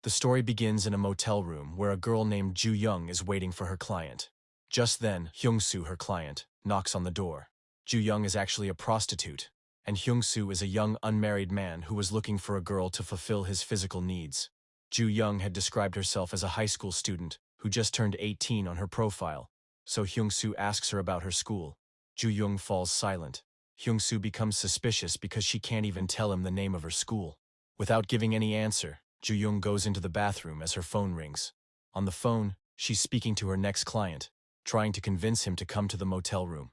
The story begins in a motel room where a girl named Ju Young is waiting for her client. Just then, Hyung-soo, her client, knocks on the door. Ju Young is actually a prostitute, and Hyung-soo is a young unmarried man who was looking for a girl to fulfill his physical needs. Ju Young had described herself as a high school student who just turned 18 on her profile, so Hyung-soo asks her about her school. Ju Young falls silent. Hyung-soo becomes suspicious because she can't even tell him the name of her school. Without giving any answer, Ju Young goes into the bathroom as her phone rings. On the phone, she's speaking to her next client, trying to convince him to come to the motel room.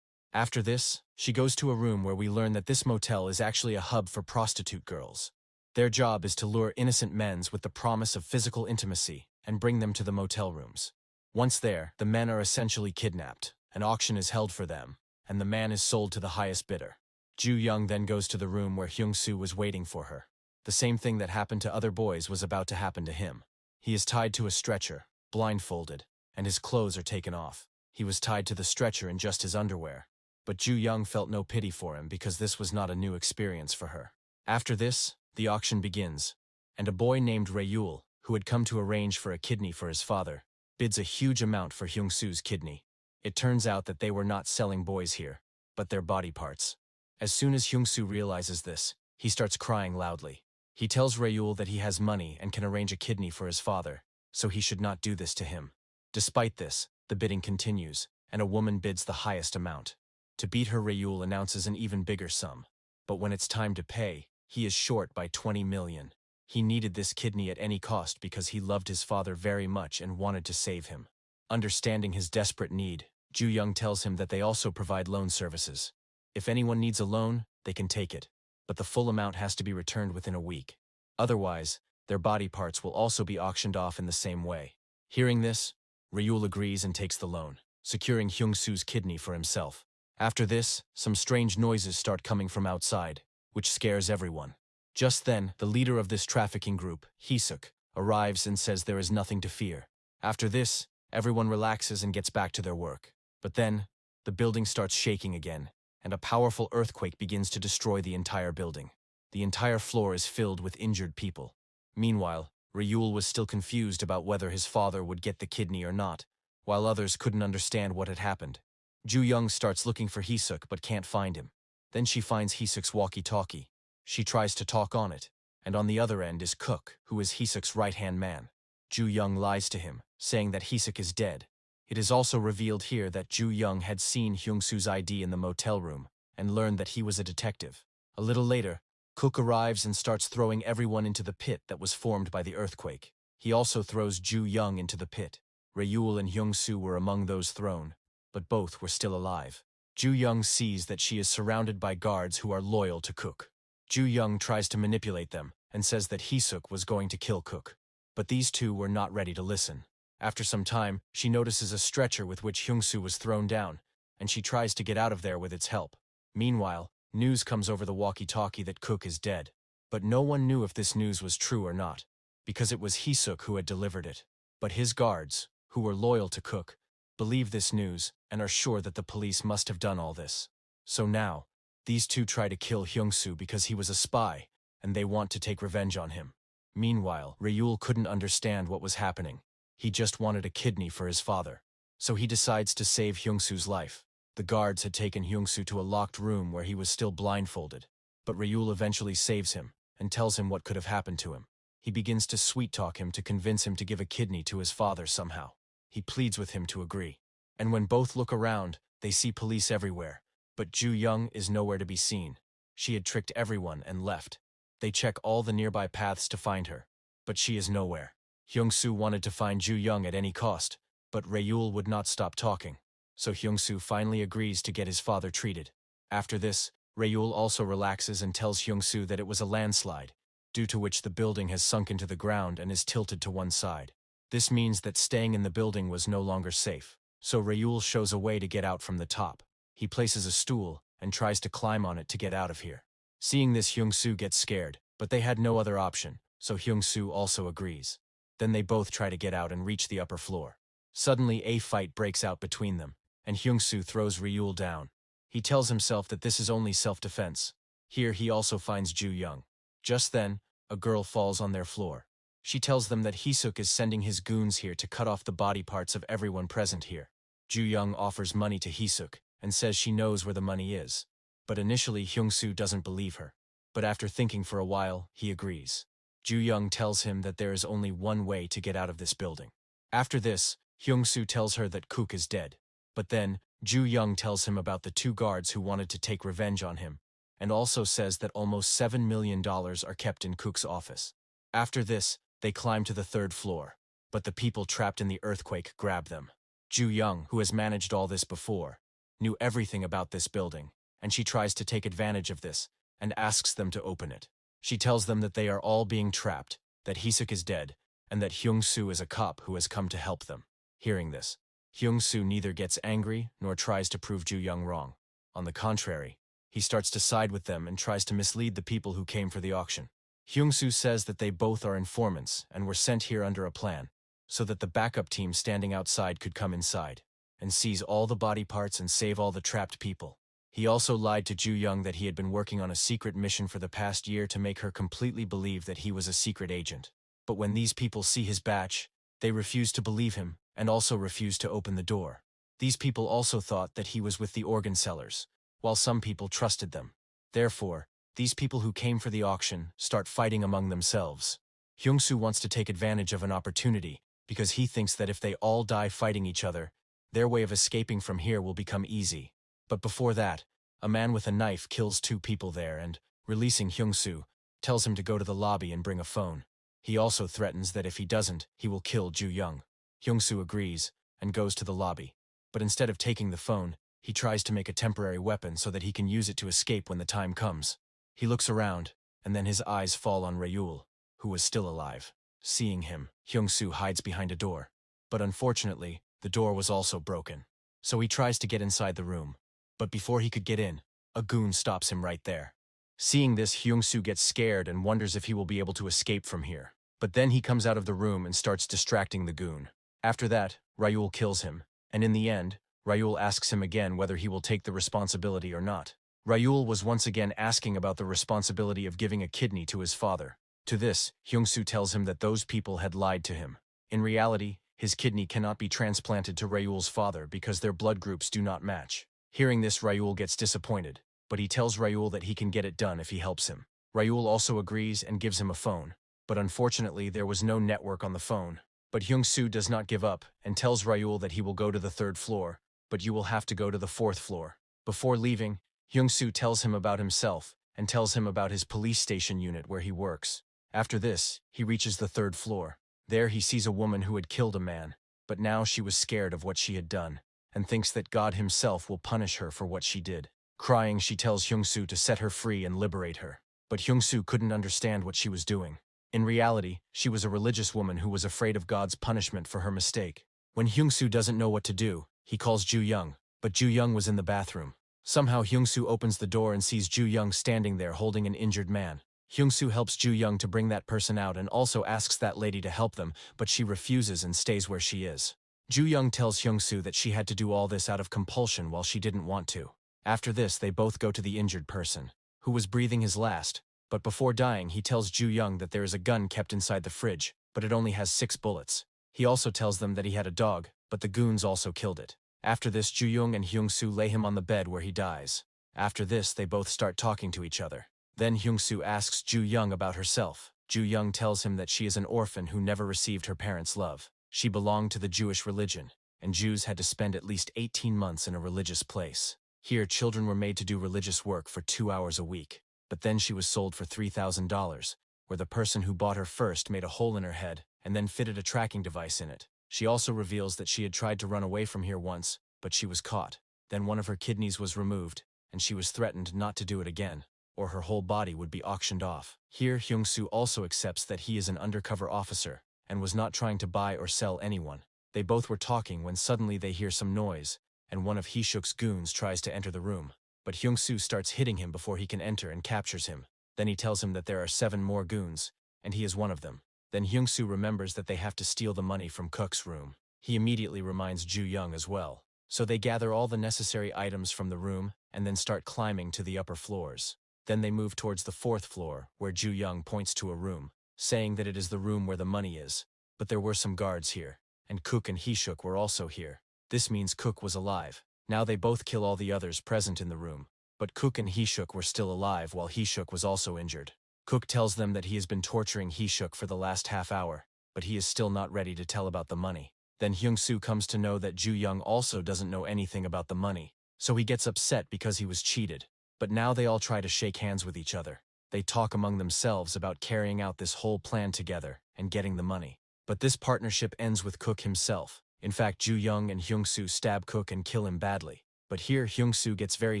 After this, she goes to a room where we learn that this motel is actually a hub for prostitute girls. Their job is to lure innocent men with the promise of physical intimacy and bring them to the motel rooms. Once there, the men are essentially kidnapped, an auction is held for them, and the man is sold to the highest bidder. Ju Young then goes to the room where Hyung-soo was waiting for her. The same thing that happened to other boys was about to happen to him. He is tied to a stretcher, blindfolded, and his clothes are taken off. He was tied to the stretcher in just his underwear. But Ju Young felt no pity for him because this was not a new experience for her. After this, the auction begins, and a boy named Rayul, who had come to arrange for a kidney for his father, bids a huge amount for Hyung-soo's kidney. It turns out that they were not selling boys here, but their body parts. As soon as Hyung-soo realizes this, he starts crying loudly. He tells Rayul that he has money and can arrange a kidney for his father, so he should not do this to him. Despite this, the bidding continues, and a woman bids the highest amount. To beat her, Rayul announces an even bigger sum. But when it's time to pay, he is short by 20 million. He needed this kidney at any cost because he loved his father very much and wanted to save him. Understanding his desperate need, Ju Young tells him that they also provide loan services. If anyone needs a loan, they can take it, but the full amount has to be returned within a week. Otherwise, their body parts will also be auctioned off in the same way. Hearing this, Rayul agrees and takes the loan, securing Hyung-soo's kidney for himself. After this, some strange noises start coming from outside, which scares everyone. Just then, the leader of this trafficking group, Hee-suk, arrives and says there is nothing to fear. After this, everyone relaxes and gets back to their work. But then, the building starts shaking again, and a powerful earthquake begins to destroy the entire building. The entire floor is filled with injured people. Meanwhile, Rayul was still confused about whether his father would get the kidney or not, while others couldn't understand what had happened. Ju Young starts looking for Hee-suk but can't find him. Then she finds Hee-suk's walkie-talkie. She tries to talk on it, and on the other end is Cook, who is Hee-suk's right-hand man. Ju Young lies to him, saying that Hee-suk is dead. It is also revealed here that Ju Young had seen Hyung-soo's ID in the motel room and learned that he was a detective. A little later, Cook arrives and starts throwing everyone into the pit that was formed by the earthquake. He also throws Ju Young into the pit. Rayul and Hyung-soo were among those thrown, but both were still alive. Ju Young sees that she is surrounded by guards who are loyal to Cook. Ju Young tries to manipulate them and says that Hee-suk was going to kill Cook. But these two were not ready to listen. After some time, she notices a stretcher with which Hyung-soo was thrown down, and she tries to get out of there with its help. Meanwhile, news comes over the walkie-talkie that Cook is dead. But no one knew if this news was true or not, because it was Hee-suk who had delivered it. But his guards, who were loyal to Cook, believe this news and are sure that the police must have done all this. So now, these two try to kill Hyung-soo because he was a spy, and they want to take revenge on him. Meanwhile, Rayul couldn't understand what was happening. He just wanted a kidney for his father. So he decides to save Hyung-soo's life. The guards had taken Hyung-soo to a locked room where he was still blindfolded, but Rayul eventually saves him and tells him what could have happened to him. He begins to sweet-talk him to convince him to give a kidney to his father somehow. He pleads with him to agree. And when both look around, they see police everywhere, but Ju Young is nowhere to be seen. She had tricked everyone and left. They check all the nearby paths to find her, but she is nowhere. Hyung-soo wanted to find Ju Young at any cost, but Rayul would not stop talking. So Hyung-soo finally agrees to get his father treated. After this, Rayul also relaxes and tells Hyung-soo that it was a landslide, due to which the building has sunk into the ground and is tilted to one side. This means that staying in the building was no longer safe. So Rayul shows a way to get out from the top. He places a stool and tries to climb on it to get out of here. Seeing this, Hyung-soo gets scared, but they had no other option, so Hyung-soo also agrees. Then they both try to get out and reach the upper floor. Suddenly, a fight breaks out between them, and Hyung-soo throws Rayul down. He tells himself that this is only self-defense. Here he also finds Ju Young. Just then, a girl falls on their floor. She tells them that Hisuk is sending his goons here to cut off the body parts of everyone present here. Ju Young offers money to Hisuk and says she knows where the money is. But initially Hyung-soo doesn't believe her. But after thinking for a while, he agrees. Ju Young tells him that there is only one way to get out of this building. After this, Hyung-soo tells her that Kook is dead. But then, Ju Young tells him about the 2 guards who wanted to take revenge on him, and also says that almost $7 million are kept in Kook's office. After this, they climb to the 3rd floor, but the people trapped in the earthquake grab them. Ju Young, who has managed all this before, knew everything about this building, and she tries to take advantage of this and asks them to open it. She tells them that they are all being trapped, that Hisuk is dead, and that Hyung-soo is a cop who has come to help them. Hearing this, Hyung-soo neither gets angry nor tries to prove Ju Young wrong. On the contrary, he starts to side with them and tries to mislead the people who came for the auction. Hyung-soo says that they both are informants and were sent here under a plan, so that the backup team standing outside could come inside and seize all the body parts and save all the trapped people. He also lied to Ju Young that he had been working on a secret mission for the past year to make her completely believe that he was a secret agent. But when these people see his badge, they refuse to believe him and also refuse to open the door. These people also thought that he was with the organ sellers, while some people trusted them. Therefore, these people who came for the auction start fighting among themselves. Hyung-soo wants to take advantage of an opportunity because he thinks that if they all die fighting each other, their way of escaping from here will become easy. But before that, a man with a knife kills 2 people there and, releasing Hyung-soo, tells him to go to the lobby and bring a phone. He also threatens that if he doesn't, he will kill Ju Young. Hyung-soo agrees and goes to the lobby. But instead of taking the phone, he tries to make a temporary weapon so that he can use it to escape when the time comes. He looks around, and then his eyes fall on Rayul, who was still alive. Seeing him, Hyung-soo hides behind a door. But unfortunately, the door was also broken. So he tries to get inside the room. But before he could get in, a goon stops him right there. Seeing this, Hyung-soo gets scared and wonders if he will be able to escape from here. But then he comes out of the room and starts distracting the goon. After that, Rayul kills him, and in the end, Rayul asks him again whether he will take the responsibility or not. Rayul was once again asking about the responsibility of giving a kidney to his father. To this, Hyung-soo tells him that those people had lied to him. In reality, his kidney cannot be transplanted to Rayul's father because their blood groups do not match. Hearing this, Rayul gets disappointed, but he tells Rayul that he can get it done if he helps him. Rayul also agrees and gives him a phone, but unfortunately there was no network on the phone. But Hyung-soo does not give up and tells Rayul that he will go to the 3rd floor, but you will have to go to the 4th floor. Before leaving, Hyung-soo tells him about himself and tells him about his police station unit where he works. After this, he reaches the 3rd floor. There he sees a woman who had killed a man, but now she was scared of what she had done and thinks that God himself will punish her for what she did. Crying, she tells Hyung-soo to set her free and liberate her. But Hyung-soo couldn't understand what she was doing. In reality, she was a religious woman who was afraid of God's punishment for her mistake. When Hyung-soo doesn't know what to do, he calls Ju Young, but Ju Young was in the bathroom. Somehow Hyung-soo opens the door and sees Ju Young standing there holding an injured man. Hyung-soo helps Ju Young to bring that person out and also asks that lady to help them, but she refuses and stays where she is. Ju Young tells Hyung-soo that she had to do all this out of compulsion while she didn't want to. After this, they both go to the injured person, who was breathing his last, but before dying he tells Ju Young that there is a gun kept inside the fridge, but it only has 6 bullets. He also tells them that he had a dog, but the goons also killed it. After this, Ju Young and Hyung-soo lay him on the bed where he dies. After this, they both start talking to each other. Then Hyung-soo asks Ju Young about herself. Ju Young tells him that she is an orphan who never received her parents' love. She belonged to the Jewish religion, and Jews had to spend at least 18 months in a religious place. Here, children were made to do religious work for 2 hours a week. But then she was sold for $3,000, where the person who bought her first made a hole in her head and then fitted a tracking device in it. She also reveals that she had tried to run away from here once, but she was caught. Then one of her kidneys was removed, and she was threatened not to do it again, or her whole body would be auctioned off. Here, Hyung-soo also accepts that he is an undercover officer and was not trying to buy or sell anyone. They both were talking when suddenly they hear some noise, and one of Hee-suk's goons tries to enter the room. But Hyung-soo starts hitting him before he can enter and captures him. Then he tells him that there are 7 more goons, and he is one of them. Then Hyung-soo remembers that they have to steal the money from Cook's room. He immediately reminds Ju Young as well. So they gather all the necessary items from the room and then start climbing to the upper floors. Then they move towards the 4th floor, where Ju Young points to a room, saying that it is the room where the money is. But there were some guards here, and Cook and Heeshuk were also here. This means Cook was alive. Now they both kill all the others present in the room. But Cook and Heeshuk were still alive while Heeshuk was also injured. Cook tells them that he has been torturing Heeshuk for the last half hour, but he is still not ready to tell about the money. Then Hyung-soo comes to know that Ju-young also doesn't know anything about the money, so he gets upset because he was cheated. But now they all try to shake hands with each other. They talk among themselves about carrying out this whole plan together and getting the money. But this partnership ends with Cook himself. In fact, Ju-young and Hyung-soo stab Cook and kill him badly. But here Hyung-soo gets very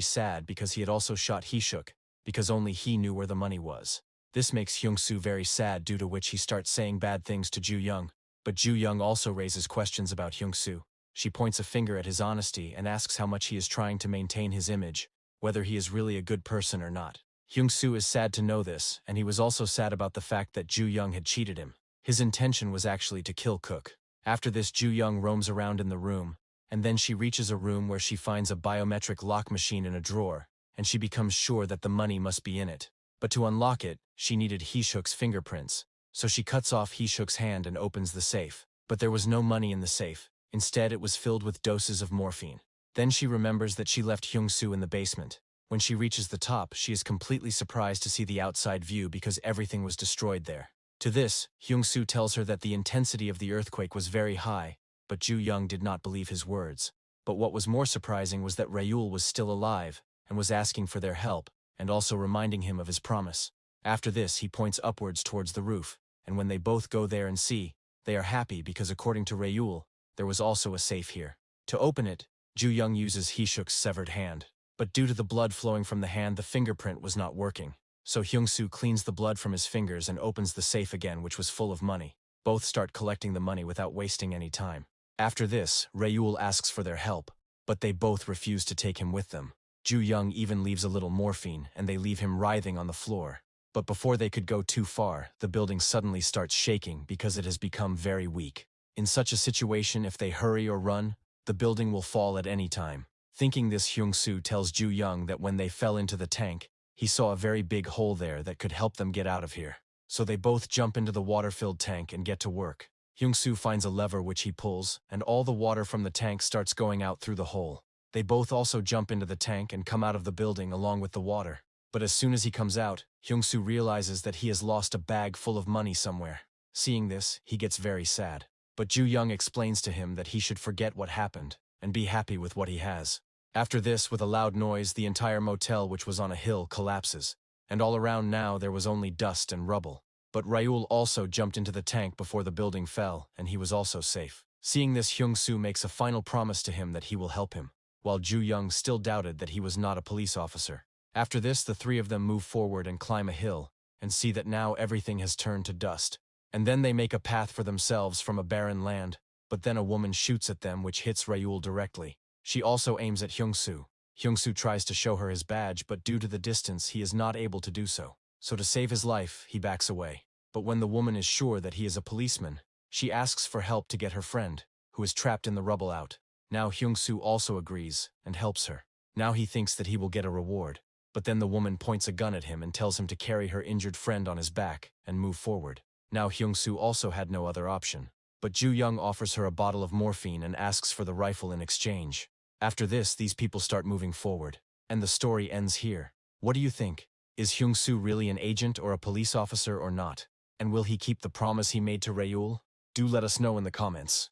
sad because he had also shot Heeshuk, because only he knew where the money was. This makes Hyung-soo very sad, due to which he starts saying bad things to Ju-young. But Ju-young also raises questions about Hyung-soo. She points a finger at his honesty and asks how much he is trying to maintain his image, whether he is really a good person or not. Hyung-soo is sad to know this, and he was also sad about the fact that Ju-young had cheated him. His intention was actually to kill Cook. After this, Ju-young roams around in the room, and then she reaches a room where she finds a biometric lock machine in a drawer, and she becomes sure that the money must be in it. But to unlock it, she needed Heeshuk's fingerprints, so she cuts off Heeshuk's hand and opens the safe. But there was no money in the safe. Instead, it was filled with doses of morphine. Then she remembers that she left Hyung-soo in the basement. When she reaches the top, she is completely surprised to see the outside view because everything was destroyed there. To this, Hyung-soo tells her that the intensity of the earthquake was very high, but Ju-young did not believe his words. But what was more surprising was that Rayul was still alive and was asking for their help, and also reminding him of his promise. After this, he points upwards towards the roof, and when they both go there and see, they are happy because according to Rayul, there was also a safe here. To open it, Ju-young uses Heeshuk's severed hand. But due to the blood flowing from the hand, the fingerprint was not working. So Hyung-soo cleans the blood from his fingers and opens the safe again, which was full of money. Both start collecting the money without wasting any time. After this, Rayul asks for their help, but they both refuse to take him with them. Ju-young even leaves a little morphine, and they leave him writhing on the floor. But before they could go too far, the building suddenly starts shaking because it has become very weak. In such a situation, if they hurry or run, the building will fall at any time. Thinking this, Hyung-soo tells Ju-young that when they fell into the tank, he saw a very big hole there that could help them get out of here. So they both jump into the water-filled tank and get to work. Hyung-soo finds a lever which he pulls, and all the water from the tank starts going out through the hole. They both also jump into the tank and come out of the building along with the water. But as soon as he comes out, Hyung-soo realizes that he has lost a bag full of money somewhere. Seeing this, he gets very sad. But Ju-young explains to him that he should forget what happened and be happy with what he has. After this, with a loud noise, the entire motel, which was on a hill, collapses, and all around now there was only dust and rubble. But Rayul also jumped into the tank before the building fell, and he was also safe. Seeing this, Hyung-soo makes a final promise to him that he will help him, while Ju-young still doubted that he was not a police officer. After this, the three of them move forward and climb a hill, and see that now everything has turned to dust. And then they make a path for themselves from a barren land, but then a woman shoots at them, which hits Rayul directly. She also aims at Hyung-soo. Hyung-soo tries to show her his badge, but due to the distance, he is not able to do so. So to save his life, he backs away. But when the woman is sure that he is a policeman, she asks for help to get her friend, who is trapped in the rubble, out. Now Hyung-soo also agrees and helps her. Now he thinks that he will get a reward. But then the woman points a gun at him and tells him to carry her injured friend on his back and move forward. Now Hyung-soo also had no other option. But Ju-young offers her a bottle of morphine and asks for the rifle in exchange. After this, these people start moving forward, and the story ends here. What do you think? Is Hyung-soo really an agent or a police officer or not? And will he keep the promise he made to Rayul? Do let us know in the comments.